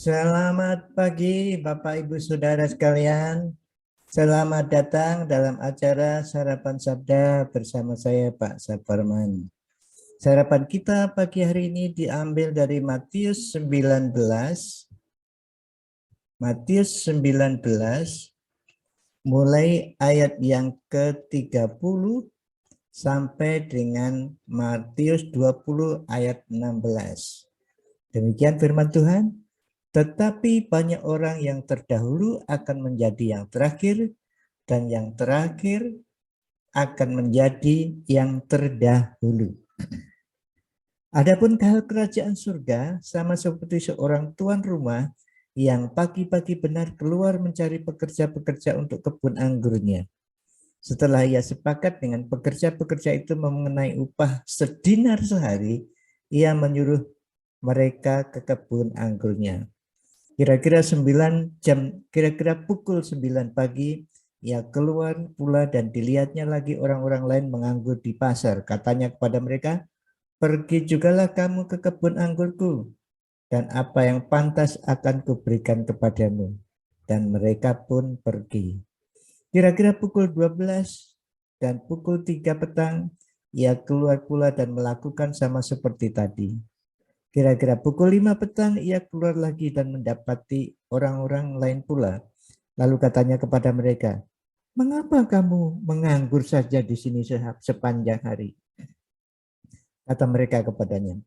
Selamat pagi Bapak Ibu Saudara sekalian. Selamat datang dalam acara Sarapan Sabda bersama saya Pak Saparman. Sarapan kita pagi hari ini diambil dari Matius 19. Matius 19 mulai ayat yang ke-30 sampai dengan Matius 20 ayat 16. Demikian firman Tuhan. Tetapi banyak orang yang terdahulu akan menjadi yang terakhir, dan yang terakhir akan menjadi yang terdahulu. Adapun hal kerajaan surga sama seperti seorang tuan rumah yang pagi-pagi benar keluar mencari pekerja-pekerja untuk kebun anggurnya. Setelah ia sepakat dengan pekerja-pekerja itu mengenai upah sedinar sehari, ia menyuruh mereka ke kebun anggurnya. Kira-kira pukul 9 pagi, ia keluar pula dan dilihatnya lagi orang-orang lain menganggur di pasar. Katanya kepada mereka, pergi jugalah kamu ke kebun anggurku, dan apa yang pantas akan kuberikan kepadamu. Dan mereka pun pergi. Kira-kira pukul 12 dan pukul 3 petang, ia keluar pula dan melakukan sama seperti tadi. Kira-kira pukul 5 petang ia keluar lagi dan mendapati orang-orang lain pula. Lalu katanya kepada mereka, mengapa kamu menganggur saja di sini sepanjang hari? Kata mereka kepadanya,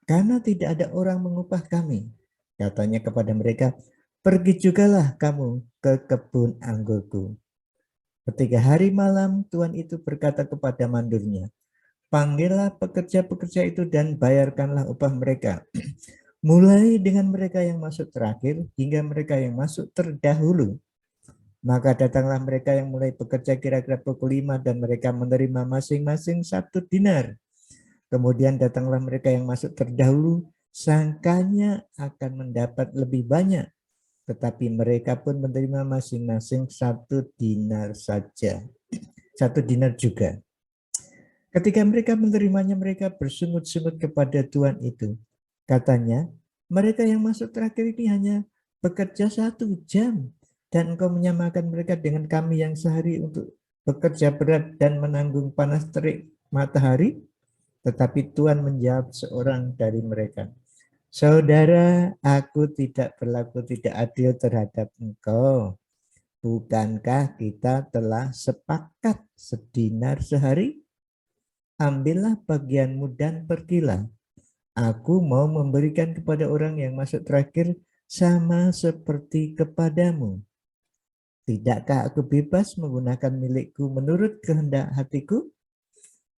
karena tidak ada orang mengupah kami. Katanya kepada mereka, pergi jugalah kamu ke kebun anggurku. Ketika hari malam, tuan itu berkata kepada mandornya, panggillah pekerja-pekerja itu dan bayarkanlah upah mereka. Mulai dengan mereka yang masuk terakhir hingga mereka yang masuk terdahulu. Maka datanglah mereka yang mulai bekerja kira-kira pukul 5 dan mereka menerima masing-masing 1 dinar. Kemudian datanglah mereka yang masuk terdahulu, sangkanya akan mendapat lebih banyak. Tetapi mereka pun menerima masing-masing 1 dinar saja. 1 dinar juga. Ketika mereka menerimanya, mereka bersungut-sungut kepada tuan itu. Katanya, mereka yang masuk terakhir ini hanya bekerja 1 jam, dan engkau menyamakan mereka dengan kami yang sehari untuk bekerja berat dan menanggung panas terik matahari. Tetapi Tuhan menjawab seorang dari mereka, saudara, aku tidak berlaku tidak adil terhadap engkau. Bukankah kita telah sepakat sedinar sehari? Ambillah bagianmu dan pergilah. Aku mau memberikan kepada orang yang masuk terakhir sama seperti kepadamu. Tidakkah aku bebas menggunakan milikku menurut kehendak hatiku?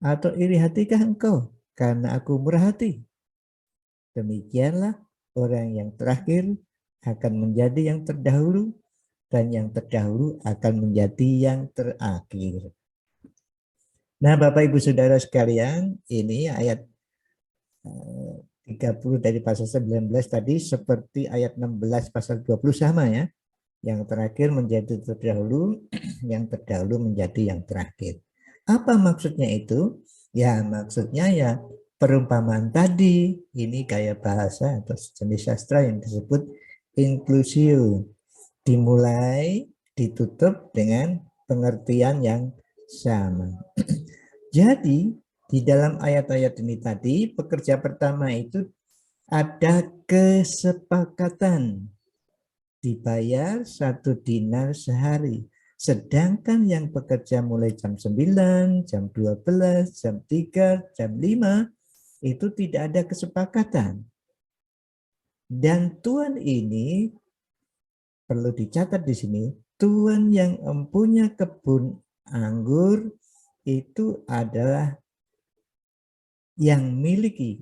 Atau iri hatikah engkau karena aku murah hati? Demikianlah orang yang terakhir akan menjadi yang terdahulu, dan yang terdahulu akan menjadi yang terakhir. Nah, Bapak Ibu Saudara sekalian, ini ayat 30 dari pasal 19 tadi seperti ayat 16 pasal 20 sama ya. Yang terakhir menjadi terdahulu, yang terdahulu menjadi yang terakhir. Apa maksudnya itu? Ya, maksudnya ya perumpamaan tadi, ini gaya bahasa atau jenis sastra yang disebut inklusio. Dimulai, ditutup dengan pengertian yang sama. Jadi, di dalam ayat-ayat ini tadi, pekerja pertama itu ada kesepakatan dibayar 1 dinar sehari. Sedangkan yang bekerja mulai jam 9, jam 12, jam 3, jam 5, itu tidak ada kesepakatan. Dan tuan ini, perlu dicatat di sini, tuan yang mempunyai kebun anggur itu adalah yang memiliki.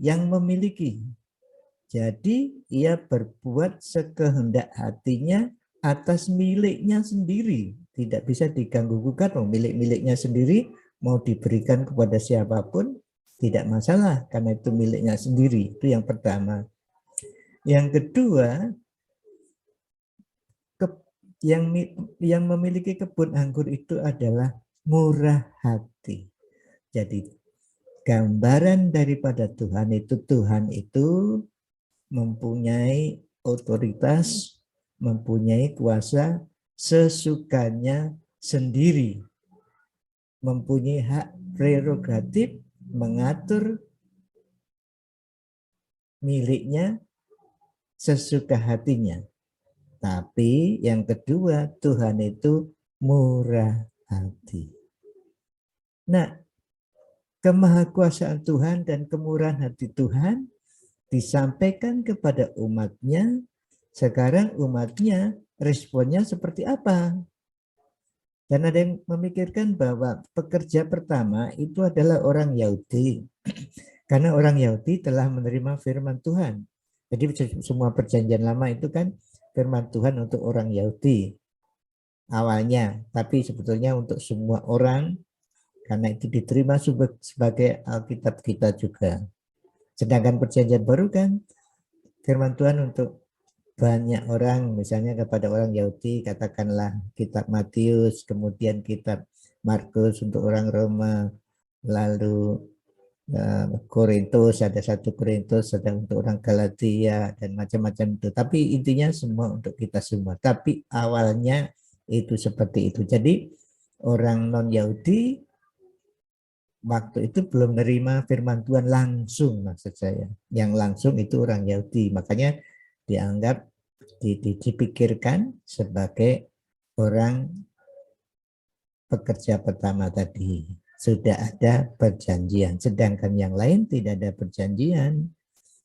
Jadi ia berbuat sekehendak hatinya atas miliknya sendiri. Tidak bisa diganggu gugat, miliknya sendiri, mau diberikan kepada siapapun tidak masalah karena itu miliknya sendiri. Itu yang pertama. Yang kedua, yang memiliki kebun anggur itu adalah murah hati. Jadi gambaran daripada Tuhan itu mempunyai otoritas, mempunyai kuasa sesukanya sendiri, mempunyai hak prerogatif mengatur miliknya sesuka hatinya. Tapi yang kedua, Tuhan itu murah hati. Nah, kemahakuasaan Tuhan dan kemurahan hati Tuhan disampaikan kepada umatnya. Sekarang umatnya responnya seperti apa? Dan ada yang memikirkan bahwa pekerja pertama itu adalah orang Yahudi. Karena orang Yahudi telah menerima firman Tuhan. Jadi semua perjanjian lama itu kan firman Tuhan untuk orang Yahudi awalnya. Tapi sebetulnya untuk semua orang, karena itu diterima sebagai Alkitab kita juga. Sedangkan perjanjian baru kan firman Tuhan untuk banyak orang, misalnya kepada orang Yahudi katakanlah kitab Matius, kemudian kitab Markus untuk orang Roma, lalu Korintus, ada satu Korintus, ada untuk orang Galatia dan macam-macam itu. Tapi intinya semua untuk kita semua. Tapi awalnya itu seperti itu. Jadi orang non Yahudi waktu itu belum menerima firman Tuhan langsung, maksud saya. Yang langsung itu orang Yahudi. Makanya dianggap dipikirkan sebagai orang pekerja pertama tadi. Sudah ada perjanjian, sedangkan yang lain tidak ada perjanjian.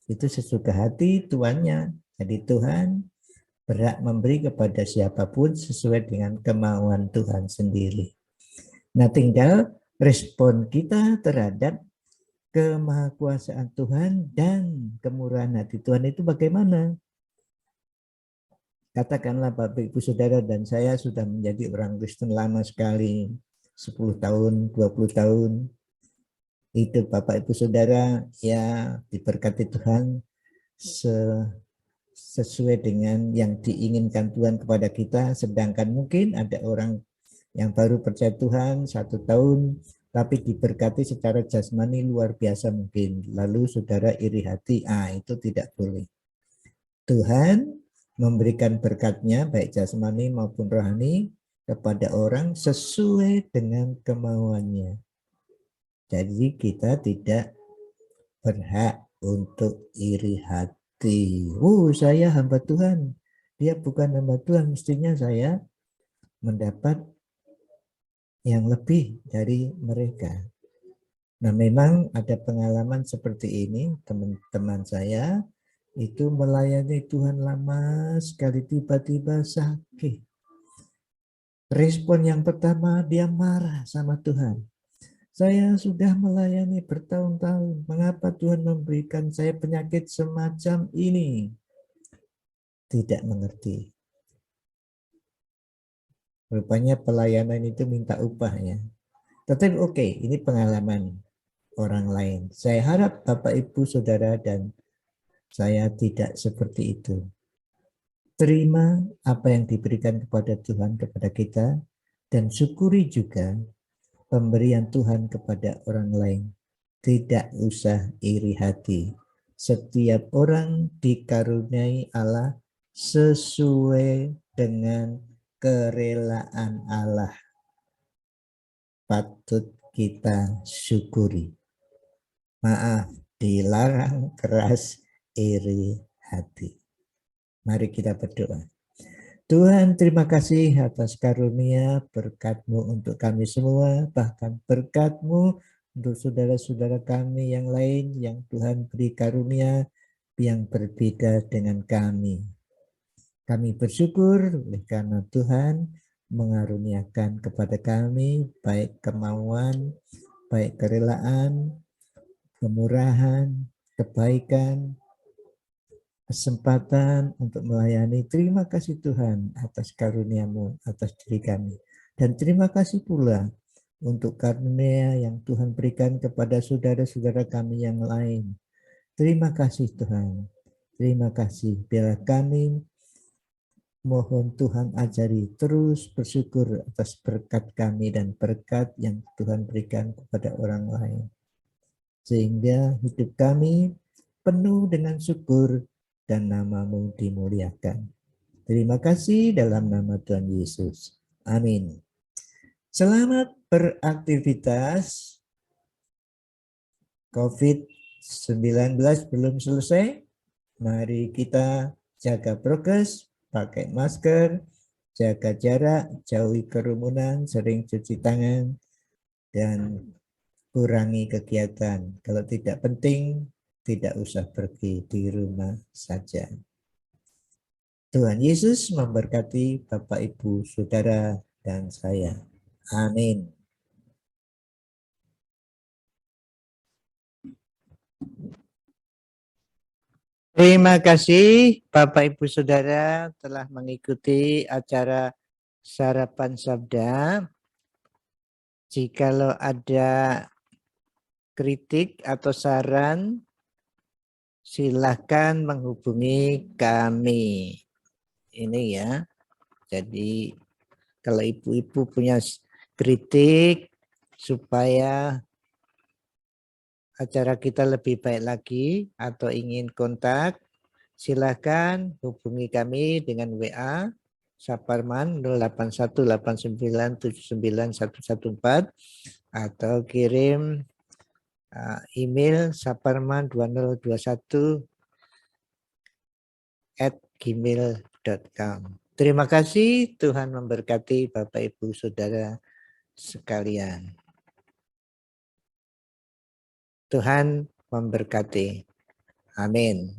Itu sesuka hati tuannya. Jadi Tuhan berhak memberi kepada siapapun sesuai dengan kemauan Tuhan sendiri. Nah, tinggal respon kita terhadap kemahakuasaan Tuhan dan kemurahan hati Tuhan itu bagaimana? Katakanlah Bapak Ibu Saudara dan saya sudah menjadi orang Kristen lama sekali, 10 tahun, 20 tahun. Itu Bapak Ibu Saudara ya diberkati Tuhan sesuai dengan yang diinginkan Tuhan kepada kita. Sedangkan mungkin ada orang yang baru percaya Tuhan 1 tahun, tapi diberkati secara jasmani luar biasa mungkin. Lalu saudara iri hati, itu tidak boleh. Tuhan memberikan berkatnya baik jasmani maupun rohani kepada orang sesuai dengan kemauannya. Jadi kita tidak berhak untuk iri hati. Saya hamba Tuhan. Dia bukan hamba Tuhan, mestinya saya mendapat yang lebih dari mereka. Nah, memang ada pengalaman seperti ini, teman-teman saya itu melayani Tuhan lama sekali, tiba-tiba sakit. Respon yang pertama, dia marah sama Tuhan. Saya sudah melayani bertahun-tahun, mengapa Tuhan memberikan saya penyakit semacam ini? Tidak mengerti. Rupanya pelayanan itu minta upah ya. Tetapi oke, ini pengalaman orang lain. Saya harap Bapak Ibu Saudara dan saya tidak seperti itu. Terima apa yang diberikan kepada Tuhan kepada kita dan syukuri juga pemberian Tuhan kepada orang lain. Tidak usah iri hati. Setiap orang dikaruniai Allah sesuai dengan kerelaan Allah. Patut kita syukuri. Maaf, dilarang keras iri hati. Mari kita berdoa. Tuhan, terima kasih atas karunia berkat-Mu untuk kami semua, bahkan berkat-Mu untuk saudara-saudara kami yang lain yang Tuhan beri karunia yang berbeda dengan kami. Kami bersyukur oleh karena Tuhan mengaruniakan kepada kami baik kemauan, baik kerelaan, kemurahan, kebaikan, kesempatan untuk melayani. Terima kasih Tuhan atas karunia-Mu atas diri kami. Dan terima kasih pula untuk karunia yang Tuhan berikan kepada saudara-saudara kami yang lain. Terima kasih Tuhan. Terima kasih. Biarlah kami mohon Tuhan ajari terus bersyukur atas berkat kami dan berkat yang Tuhan berikan kepada orang lain. Sehingga hidup kami penuh dengan syukur dan nama-Mu dimuliakan. Terima kasih dalam nama Tuhan Yesus. Amin. Selamat beraktivitas. COVID-19 belum selesai. Mari kita jaga prokes, pakai masker, jaga jarak, jauhi kerumunan, sering cuci tangan, dan kurangi kegiatan. Kalau tidak penting, tidak usah pergi, di rumah saja. Tuhan Yesus memberkati Bapak, Ibu, Saudara, dan saya. Amin. Terima kasih Bapak, Ibu, Saudara telah mengikuti acara Sarapan Sabda. Jikalau ada kritik atau saran, silakan menghubungi kami. Ini ya. Jadi kalau ibu-ibu punya kritik supaya acara kita lebih baik lagi atau ingin kontak, silakan hubungi kami dengan WA Saparman 0818979114 atau kirim email saparman2021@gmail.com. Terima kasih, Tuhan memberkati Bapak, Ibu, Saudara sekalian. Tuhan memberkati. Amin.